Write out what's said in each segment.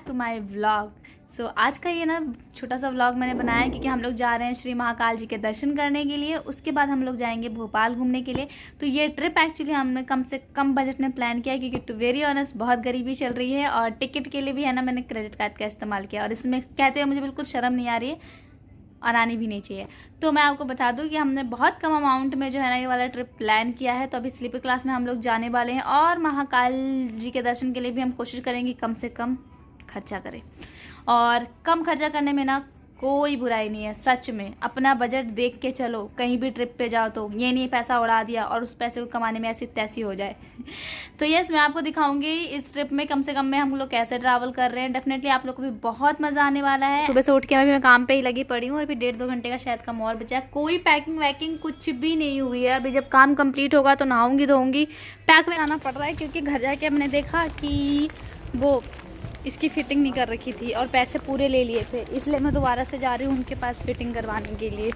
To my vlog. सो आज का ये ना छोटा सा व्लॉग मैंने बनाया है क्योंकि हम लोग जा रहे हैं श्री महाकाल जी के दर्शन करने के लिए। उसके बाद हम लोग जाएंगे भोपाल घूमने के लिए। तो ये ट्रिप एक्चुअली हमने कम से कम बजट में प्लान किया है क्योंकि टू वेरी ऑनेस्ट बहुत गरीबी चल रही है और टिकट के लिए भी है ना मैंने क्रेडिट कार्ड का इस्तेमाल किया और इसमें कहते हुए मुझे बिल्कुल शर्म नहीं आ रही है और आनी भी नहीं चाहिए। तो मैं आपको बता दूं कि हमने बहुत कम अमाउंट में जो है ना ये वाला ट्रिप प्लान किया है। तो अभी स्लीपर क्लास में हम लोग जाने वाले हैं और महाकाल जी के दर्शन के लिए भी हम कोशिश करेंगे कम से कम खर्चा करें। और कम खर्चा करने में ना कोई बुराई नहीं है, सच में। अपना बजट देख के चलो, कहीं भी ट्रिप पे जाओ तो ये नहीं पैसा उड़ा दिया और उस पैसे को कमाने में ऐसी तैसी हो जाए। तो यस, मैं आपको दिखाऊंगी इस ट्रिप में कम से कम में हम लोग कैसे ट्रैवल कर रहे हैं। डेफिनेटली आप लोग को भी बहुत मज़ा आने वाला है। सुबह से उठ के मैं काम पे ही लगी पड़ी हूँ और अभी 1.5-2 घंटे का शायद कम और बचा है। कोई पैकिंग वैकिंग कुछ भी नहीं हुई है। अभी जब काम कंप्लीट होगा तो नहाऊंगी धोऊंगी। पैक में आना पड़ रहा है क्योंकि घर जाके मैंने देखा कि वो इसकी फिटिंग नहीं कर रखी थी और पैसे पूरे ले लिए थे, इसलिए मैं दोबारा से जा रही हूँ उनके पास फिटिंग करवाने के लिए।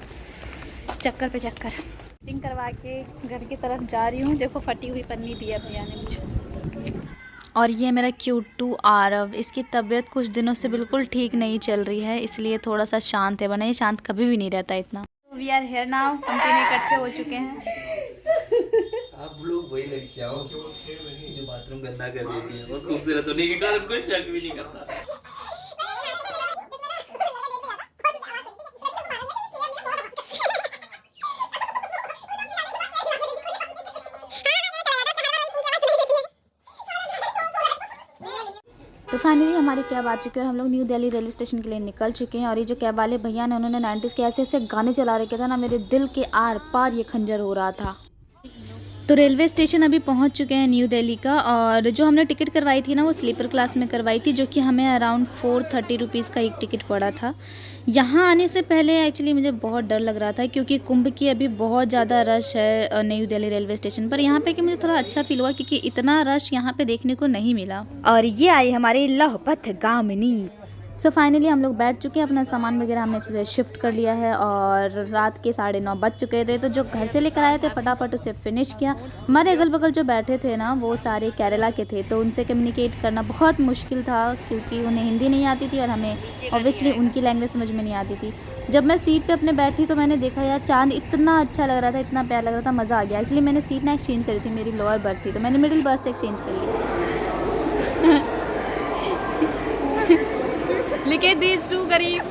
चक्कर पे चक्कर फिटिंग करवा के घर की तरफ जा रही हूँ। देखो फटी हुई पन्नी दी है भैया ने मुझे। और ये मेरा क्यूटू आरव, इसकी तबीयत कुछ दिनों से बिल्कुल ठीक नहीं चल रही है, इसलिए थोड़ा सा शांत है। वरना ये शांत कभी भी नहीं रहता इतना। वी आर हेयर नाउ, हम तीनों इकट्ठे हो चुके हैं। आप लोग वही लड़कियां हो जो बाथरूम गंदा कर देती हैं और खूबसूरत होने के कारण कोई शक भी नहीं करता। तो फाइनली हमारी कैब आ चुकी है और हम लोग न्यू दिल्ली रेलवे स्टेशन के लिए निकल चुके हैं। और ये जो कैब वाले भैया ने उन्होंने 90s के ऐसे ऐसे गाने चला रखे थे ना, मेरे दिल के आर पार ये खंजर हो रहा था। तो रेलवे स्टेशन अभी पहुंच चुके हैं न्यू दिल्ली का। और जो हमने टिकट करवाई थी ना वो स्लीपर क्लास में करवाई थी, जो कि हमें अराउंड 430 रुपीज़ का एक टिकट पड़ा था। यहाँ आने से पहले एक्चुअली मुझे बहुत डर लग रहा था क्योंकि कुंभ की अभी बहुत ज़्यादा रश है न्यू दिल्ली रेलवे स्टेशन पर। यहाँ पे कि मुझे थोड़ा अच्छा फील हुआ क्योंकि इतना रश यहाँ पे देखने को नहीं मिला। और ये आई हमारी लहपथ गामिनी। सो फाइनली हम लोग बैठ चुके हैं, अपना सामान वगैरह हमने अच्छे से शिफ्ट कर लिया है और रात के 9:30 बज चुके थे। तो जो घर से लेकर आए थे फटाफट उसे फिनिश किया। हमारे अगल बगल जो बैठे थे ना वो सारे केरला के थे, तो उनसे कम्युनिकेट करना बहुत मुश्किल था क्योंकि उन्हें हिंदी नहीं आती थी और हमें ऑब्वियसली उनकी लैंग्वेज समझ में नहीं आती थी। जब मैं सीट पर अपने बैठी तो मैंने देखा यार चांद इतना अच्छा लग रहा था, इतना प्यारा लग रहा था, मज़ा आ गया। इसलिए मैंने सीट ना एक्सचेंज करी थी, मेरी लोअर बर्थ थी तो मैंने मिडिल बर्थ से एक्सचेंज कर लिया। लिखे दीज टू गरीब।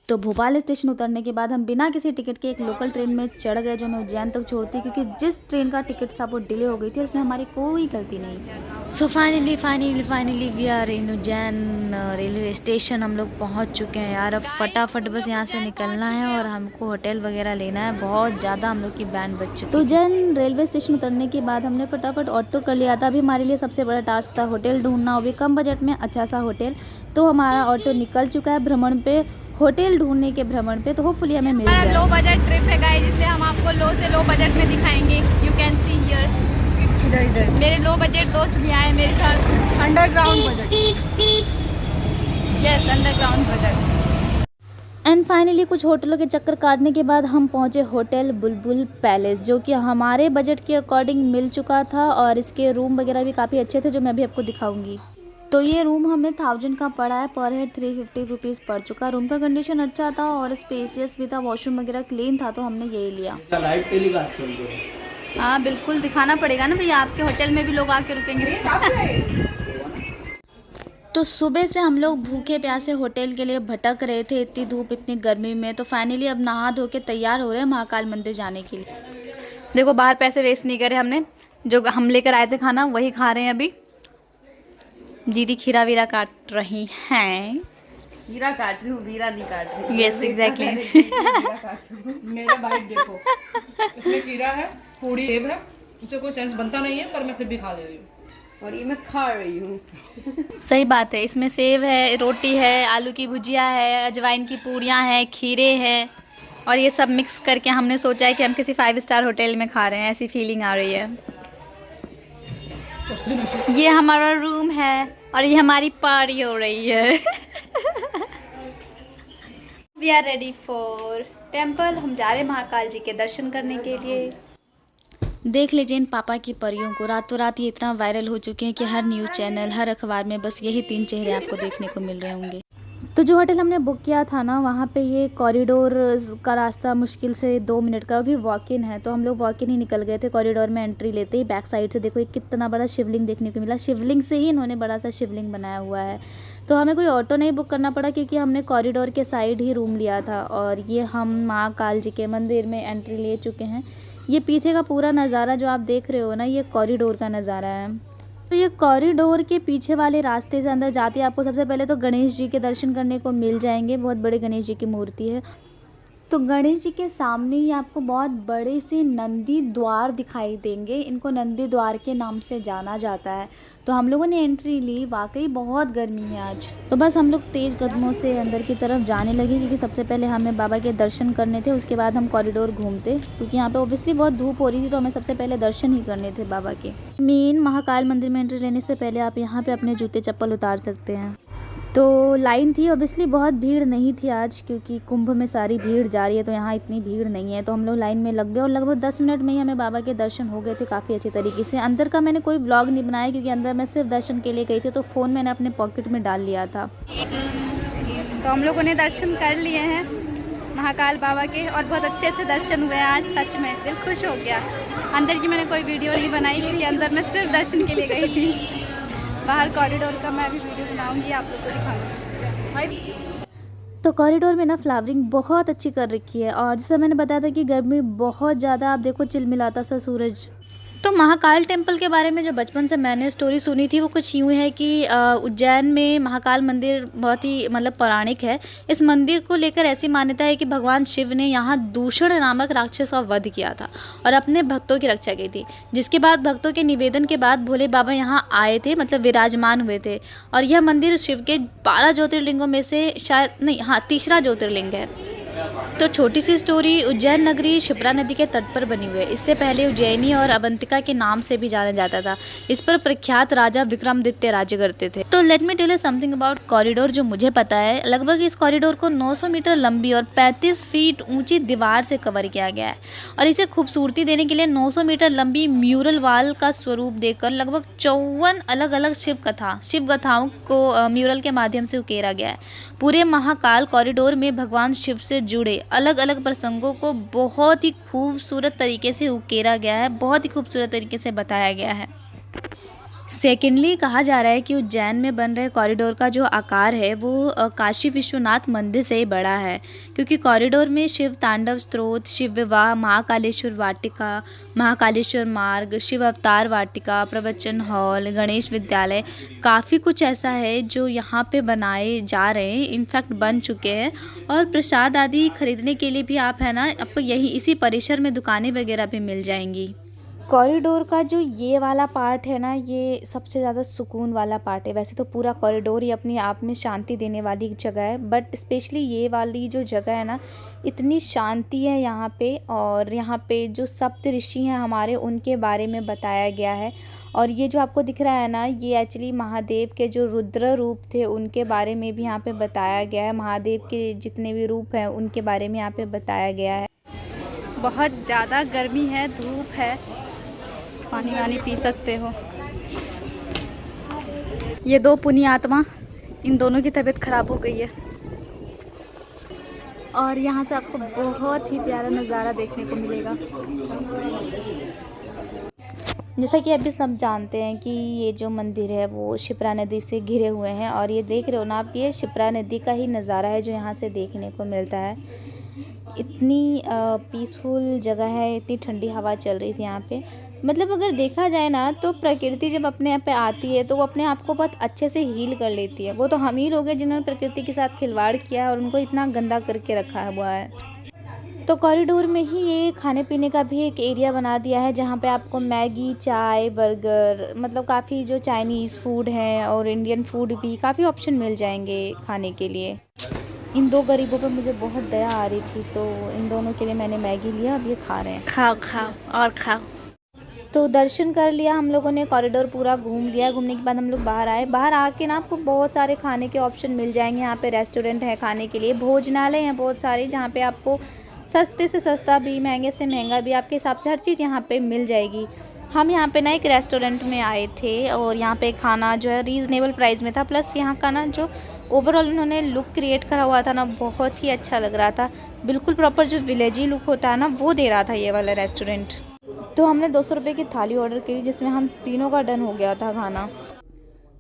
तो भोपाल स्टेशन उतरने के बाद हम बिना किसी टिकट के एक लोकल ट्रेन में चढ़ गए जो मैं उज्जैन तक छोड़ती, क्योंकि जिस ट्रेन का टिकट था वो डिले हो गई थी, उसमें हमारी कोई गलती नहीं। So finally we are in Ujjain railway station. हम लोग पहुंच चुके हैं यार। अब फटाफट बस यहाँ से निकलना है और हमको होटल वगैरह लेना है। बहुत ज़्यादा हम लोग की बैंड बज चुकी है। तो उज्जैन रेलवे स्टेशन उतरने के बाद हमने फटाफट ऑटो कर लिया था। अभी हमारे लिए सबसे बड़ा टास्क था होटल ढूंढना, वो भी कम बजट में अच्छा सा होटल। तो हमारा ऑटो निकल चुका है भ्रमण पे, होटल ढूंढने के भ्रमण पे। तो होपफुली हमें मिल जाए। लो बजट ट्रिप है गाइस, इसलिए हम आपको लो से लो बजट में दिखाएंगे। यू कैन सी हियर इधर मेरे लो बजट दोस्त भी आए मेरे साथ। Underground budget, yes underground budget. And finally कुछ होटलों के चक्कर काटने के बाद हम पहुंचे होटल बुलबुल पैलेस, जो कि हमारे बजट के अकॉर्डिंग मिल चुका था और इसके रूम वगैरह भी काफ़ी अच्छे थे जो मैं भी आपको दिखाऊंगी। तो ये रूम हमें 1000 का पड़ा है, पर हेड 350 रुपीज़ पड़ चुका। रूम का कंडीशन अच्छा था और स्पेशियस भी था, वॉशरूम वगैरह क्लीन था, तो हमने यही लिया। लाइव टेलीकास्ट चल रही है। हाँ बिल्कुल, दिखाना पड़ेगा ना भैया, आपके होटल में भी लोग आके रुकेंगे। तो सुबह से हम लोग भूखे प्यासे होटल के लिए भटक रहे थे, इतनी धूप इतनी गर्मी में। तो फाइनली अब नहा धो के तैयार हो रहे हैं महाकाल मंदिर जाने के लिए। देखो बाहर पैसे वेस्ट नहीं करे हमने, जो हम लेकर आए थे खाना वही खा रहे हैं अभी। दीदी खीरा वीरा काट रही हैं। हीरा काट रही हूँ, वीरा नहीं काट रही हूँ। Yes exactly. मेरा बाइट देखो, इसमें खीरा है, पूरी सेब है, मुझे कोई सेंस बनता नहीं है पर मैं फिर भी खा ले रही हूँ और ये मैं खा रही हूँ। सही बात है, इसमें सेब है, रोटी है, आलू की भुजिया है, अजवाइन की पूड़ियाँ हैं, खीरे हैं और ये सब मिक्स करके हमने सोचा है कि हम किसी 5 स्टार होटल में खा रहे हैं, ऐसी फीलिंग आ रही है। ये हमारा रूम है और ये हमारी पार्टी हो रही है। We are ready for temple. हम जा रहे हैं महाकाल जी के दर्शन करने के लिए। देख लीजिए इन पापा की परियों को, रातों रात ये इतना वायरल हो चुके हैं कि हर न्यूज़ चैनल, हर अखबार में बस यही 3 चेहरे आपको देखने को मिल रहे होंगे। तो जो होटल हमने बुक किया था ना, वहाँ पे ये कॉरिडोर का रास्ता मुश्किल से 2 मिनट का भी वॉक इन है, तो हम लोग वॉक इन ही निकल गए थे। कॉरिडोर में एंट्री लेते ही बैक साइड से देखो एक कितना बड़ा शिवलिंग देखने को मिला। शिवलिंग से ही इन्होंने बड़ा सा शिवलिंग बनाया हुआ है। तो हमें कोई ऑटो नहीं बुक करना पड़ा क्योंकि हमने कॉरिडोर के साइड ही रूम लिया था। और ये हम महाकाल जी के मंदिर में एंट्री ले चुके हैं। ये पीछे का पूरा नज़ारा जो आप देख रहे हो ना, ये कॉरिडोर का नज़ारा है। तो ये कॉरिडोर के पीछे वाले रास्ते से अंदर जाते ही आपको सबसे पहले तो गणेश जी के दर्शन करने को मिल जाएंगे। बहुत बड़े गणेश जी की मूर्ति है। तो गणेश जी के सामने ही आपको बहुत बड़े से नंदी द्वार दिखाई देंगे। इनको नंदी द्वार के नाम से जाना जाता है। तो हम लोगों ने एंट्री ली। वाकई बहुत गर्मी है आज। तो बस हम लोग तेज़ कदमों से अंदर की तरफ जाने लगे क्योंकि सबसे पहले हमें बाबा के दर्शन करने थे, उसके बाद हम कॉरिडोर घूमते, क्योंकि यहाँ पे ऑब्वियसली बहुत धूप हो रही थी तो हमें सबसे पहले दर्शन ही करने थे बाबा के। मेन महाकाल मंदिर में एंट्री लेने से पहले आप यहाँ पर अपने जूते चप्पल उतार सकते हैं। तो लाइन थी, ऑब्वियसली बहुत भीड़ नहीं थी आज क्योंकि कुंभ में सारी भीड़ जा रही है, तो यहाँ इतनी भीड़ नहीं है। तो हम लोग लाइन में लग गए और लगभग 10 मिनट में ही हमें बाबा के दर्शन हो गए थे काफ़ी अच्छी तरीके से। अंदर का मैंने कोई व्लॉग नहीं बनाया क्योंकि अंदर मैं सिर्फ दर्शन के लिए गई थी, तो फ़ोन मैंने अपने पॉकेट में डाल लिया था। तो हम लोगों ने दर्शन कर लिए हैं महाकाल बाबा के और बहुत अच्छे से दर्शन हुए आज। सच में दिल खुश हो गया। अंदर की मैंने कोई वीडियो नहीं बनाई क्योंकि अंदर मैं सिर्फ दर्शन के लिए गई थी। बाहर कॉरिडोर का मैं अभी वीडियो बनाऊंगी, आप लोग को दिखाऊंगी। तो कॉरिडोर में ना फ्लावरिंग बहुत अच्छी कर रखी है। और जैसा मैंने बताया था कि गर्मी बहुत ज़्यादा, आप देखो चिलमिलाता सा सूरज। तो महाकाल टेम्पल के बारे में जो बचपन से मैंने स्टोरी सुनी थी वो कुछ यूँ है कि उज्जैन में महाकाल मंदिर बहुत ही मतलब पौराणिक है। इस मंदिर को लेकर ऐसी मान्यता है कि भगवान शिव ने यहाँ दूषण नामक राक्षस का वध किया था और अपने भक्तों की रक्षा की थी, जिसके बाद भक्तों के निवेदन के बाद भोले बाबा यहाँ आए थे, मतलब विराजमान हुए थे। और यह मंदिर शिव के 12 ज्योतिर्लिंगों में से शायद नहीं, हाँ, तीसरा ज्योतिर्लिंग है। तो छोटी सी स्टोरी, उज्जैन नगरी शिप्रा नदी के तट पर बनी हुई है। इससे पहले उज्जैनी और अवंतिका के नाम से भी जाना जाता था। इस पर प्रख्यात राजा विक्रमादित्य राज्य करते थे। तो let me tell you something about corridor जो मुझे पता है। लगभग इस कॉरिडोर को 900 मीटर लंबी और 35 फीट ऊंची दीवार से कवर किया गया है और इसे खूबसूरती देने के लिए 900 मीटर लंबी म्यूरल वाल का स्वरूप देकर लगभग 54 अलग अलग शिव कथाओं को म्यूरल के माध्यम से उकेरा गया है। पूरे महाकाल कॉरिडोर में भगवान शिव से जुड़े अलग अलग प्रसंगों को बहुत ही खूबसूरत तरीके से उकेरा गया है, बहुत ही खूबसूरत तरीके से बताया गया है। सेकेंडली कहा जा रहा है कि उज्जैन में बन रहे कॉरिडोर का जो आकार है वो काशी विश्वनाथ मंदिर से ही बड़ा है, क्योंकि कॉरिडोर में शिव तांडव स्त्रोत, शिव विवाह, महाकालेश्वर वाटिका, महाकालेश्वर मार्ग, शिव अवतार वाटिका, प्रवचन हॉल, गणेश विद्यालय, काफ़ी कुछ ऐसा है जो यहाँ पे बनाए जा रहे हैं, इनफैक्ट बन चुके हैं। और प्रसाद आदि खरीदने के लिए भी आप है ना, आपको यही इसी परिसर में दुकानें वगैरह भी मिल जाएंगी। कॉरिडोर का जो ये वाला पार्ट है ना, ये सबसे ज़्यादा सुकून वाला पार्ट है। वैसे तो पूरा कॉरिडोर ही अपने आप में शांति देने वाली जगह है, बट स्पेशली ये वाली जो जगह है ना, इतनी शांति है यहाँ पे। और यहाँ पे जो सप्त ऋषि हैं हमारे, उनके बारे में बताया गया है। और ये जो आपको दिख रहा है ना, ये एक्चुअली महादेव के जो रुद्र रूप थे उनके बारे में भी यहाँ पे बताया गया है। महादेव के जितने भी रूप हैं उनके बारे में यहाँ पे बताया गया है। बहुत ज़्यादा गर्मी है, धूप है, पानी वानी पी सकते हो। ये 2 पुण्यात्मा, इन दोनों की तबीयत ख़राब हो गई है। और यहाँ से आपको बहुत ही प्यारा नज़ारा देखने को मिलेगा। जैसा कि अभी सब जानते हैं कि ये जो मंदिर है वो शिप्रा नदी से घिरे हुए हैं। और ये देख रहे हो ना आप, ये शिप्रा नदी का ही नज़ारा है जो यहाँ से देखने को मिलता है। इतनी पीसफुल जगह है, इतनी ठंडी हवा चल रही थी यहाँ पे। मतलब अगर देखा जाए ना, तो प्रकृति जब अपने आप पे आती है तो वो अपने आप को बहुत अच्छे से हील कर लेती है। वो तो हम ही लोग हैं जिन्होंने प्रकृति के साथ खिलवाड़ किया है और उनको इतना गंदा करके रखा हुआ है। तो कॉरिडोर में ही ये खाने पीने का भी एक एरिया बना दिया है जहाँ पे आपको मैगी, चाय, बर्गर, मतलब काफ़ी जो चाइनीज़ फूड है और इंडियन फूड भी काफ़ी ऑप्शन मिल जाएंगे खाने के लिए। इन 2 गरीबों पे मुझे बहुत दया आ रही थी, तो इन दोनों के लिए मैंने मैगी लिया। अब ये खा रहे हैं। खाओ और खाओ। तो दर्शन कर लिया हम लोगों ने, कॉरिडोर पूरा घूम लिया। घूमने के बाद हम लोग बाहर आए। बाहर आके ना आपको बहुत सारे खाने के ऑप्शन मिल जाएंगे। यहाँ पे रेस्टोरेंट है खाने के लिए, भोजनालय हैं बहुत सारे, जहाँ पे आपको सस्ते से सस्ता भी, महंगे से महंगा भी, आपके हिसाब से हर चीज़ यहाँ पे मिल जाएगी। हम यहाँ पे ना एक रेस्टोरेंट में आए थे और यहाँ पे खाना जो है रीज़नेबल प्राइस में था, प्लस यहाँ का ना जो ओवरऑल उन्होंने लुक क्रिएट करा हुआ था ना, बहुत ही अच्छा लग रहा था। बिल्कुल प्रॉपर जो विलेजी लुक होता है ना, वो दे रहा था ये वाला रेस्टोरेंट। तो हमने 200 रुपये की थाली ऑर्डर करी, जिसमें हम तीनों का डन हो गया था खाना।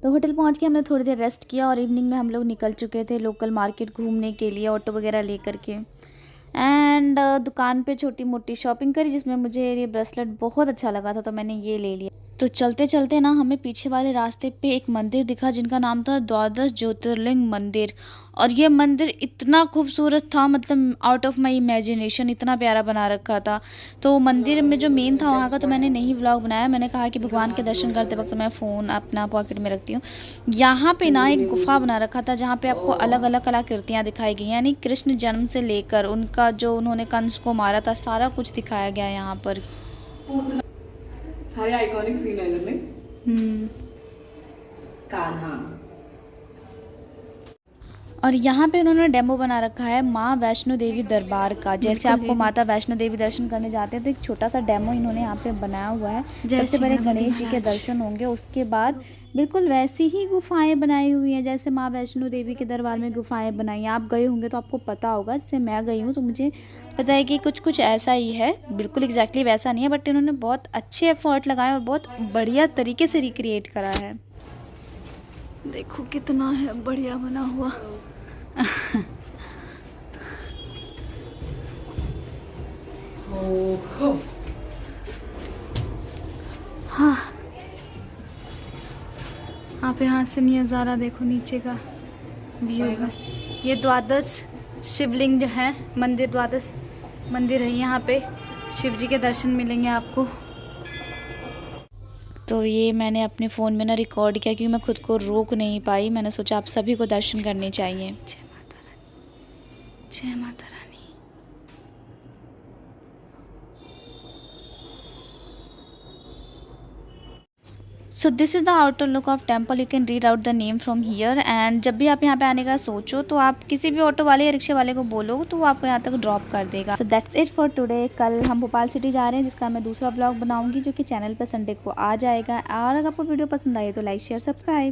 तो होटल पहुंच के हमने थोड़ी देर रेस्ट किया और इवनिंग में हम लोग निकल चुके थे लोकल मार्केट घूमने के लिए, ऑटो वगैरह लेकर के। एंड दुकान पे छोटी मोटी शॉपिंग करी, जिसमें मुझे ये ब्रेसलेट बहुत अच्छा लगा था तो मैंने ये ले लिया। तो चलते चलते ना हमें पीछे वाले रास्ते पे एक मंदिर दिखा, जिनका नाम था द्वादश ज्योतिर्लिंग मंदिर। और ये मंदिर इतना खूबसूरत था, मतलब आउट ऑफ माई इमेजिनेशन, इतना प्यारा बना रखा था। तो मंदिर में जो मेन था वहाँ का तो मैंने नहीं व्लॉग बनाया, मैंने कहा कि भगवान के दर्शन करते वक्त मैं फ़ोन अपना पॉकेट में रखती हूँ। यहाँ पे ना एक गुफा बना रखा था, जहाँ पे आपको अलग अलग कलाकृतियाँ दिखाई गई, यानी कृष्ण जन्म से लेकर उनका जो उन्होंने कंस को मारा था, सारा कुछ दिखाया गया यहाँ पर। सारे आइकॉनिक सीन है इधर में। कान्हा। और यहाँ पे उन्होंने डेमो बना रखा है माँ वैष्णो देवी दरबार का। जैसे आपको माता वैष्णो देवी दर्शन करने जाते हैं तो एक छोटा सा डेमो इन्होंने यहाँ पे बनाया हुआ है। सबसे पहले गणेश जी के दर्शन होंगे, उसके बाद बिल्कुल वैसी ही गुफाएं बनाई हुई हैं जैसे माँ वैष्णो देवी के दरबार में गुफाएं बनाई हैं। आप गए होंगे तो आपको पता होगा, जैसे मैं गई हूँ तो मुझे पता है कि कुछ कुछ ऐसा ही है। बिल्कुल एग्जैक्टली वैसा नहीं है, बट इन्होंने बहुत अच्छे एफर्ट लगाए और बहुत बढ़िया तरीके से रिक्रिएट करा है। देखो कितना है बढ़िया बना हुआ। हाँ, आप यहाँ से नज़ारा देखो, नीचे का व्यू है। ये द्वादश शिवलिंग जो है, मंदिर द्वादश मंदिर है, यहाँ पे शिव जी के दर्शन मिलेंगे आपको। तो ये मैंने अपने फ़ोन में ना रिकॉर्ड किया, क्योंकि मैं खुद को रोक नहीं पाई। मैंने सोचा आप सभी को दर्शन करने चाहिए। जय माता रानी, जय माता रानी। So this is the outer look of temple. You can read out the name from here. And जब भी आप यहाँ पे आने का सोचो तो आप किसी भी ऑटो वाले या रिक्शे वाले को बोलो तो वो आपको यहाँ तक ड्रॉप कर देगा। So that's it for today. कल हम भोपाल सिटी जा रहे हैं, जिसका मैं दूसरा ब्लॉग बनाऊंगी जो कि चैनल पर संडे को आ जाएगा। और अगर आपको वीडियो पसंद आई तो लाइक शेयर सब्सक्राइब।